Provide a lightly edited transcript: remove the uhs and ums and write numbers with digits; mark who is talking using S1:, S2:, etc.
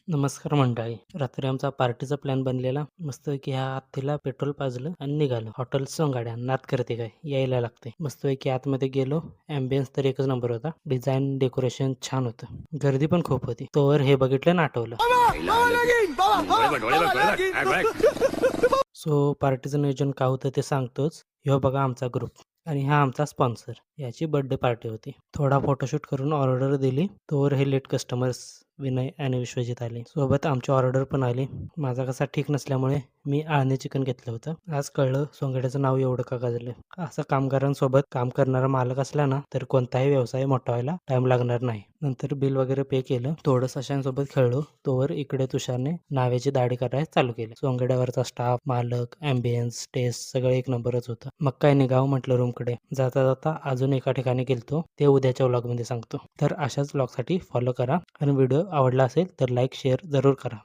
S1: नमस्कार मंडळी. रात्री आमचा पार्टीचा प्लॅन बनलेला. मस्तपैकी ह्या हत्तीला पेट्रोल पाजलं आणि निघालो. हॉटेल सोंगाड्या. नाद करते काय, यायला लागते. मस्तपैकी आतमध्ये गेलो. ॲम्बियन्स तर एकच नंबर होता. डिझाईन डेकोरेशन छान होतं. गर्दी पण खूप होती. तोवर हे बघितलं आणि आठवलं. सो पार्टीचं नियोजन का होतं ते सांगतोच. ह्यो बघा आमचा ग्रुप आणि हा आमचा स्पॉन्सर. याची बर्थडे पार्टी होती. थोडा फोटोशूट करून ऑर्डर दिली. तोवर हे लेट कस्टमर्स विनय आणि विश्वजित आले. सोबत आमची ऑर्डर पण आली. माझा कसा ठीक नसल्यामुळे मी आळणी चिकन घेतलं होतं. आज कळलं सोंगड्याचं नाव एवढं का गाजलं. असं कामगारांसोबत काम करणारा मालक असला ना तर कोणताही व्यवसाय मोठा व्हायला टाइम लागणार नाही. नंतर बिल वगैरे पे केलं. थोडं सशांसोबत खेळलो. तोवर इकडे तुषारने नावेची दाढी करायला चालू केली. सोंगड्यावरचा स्टाफ, मालक, ॲम्बियन्स, टेस्ट सगळं एक नंबरच होतं. मग काय निघावं म्हटलं रूमकडे. जाता जाता अजून एका ठिकाणी गेलतो. ते उद्याच्या व्लॉगमध्ये सांगतो. तर अशाच व्लॉगसाठी फॉलो करा आणि व्हिडिओ आवडला असेल तर लाईक शेअर जरूर करा.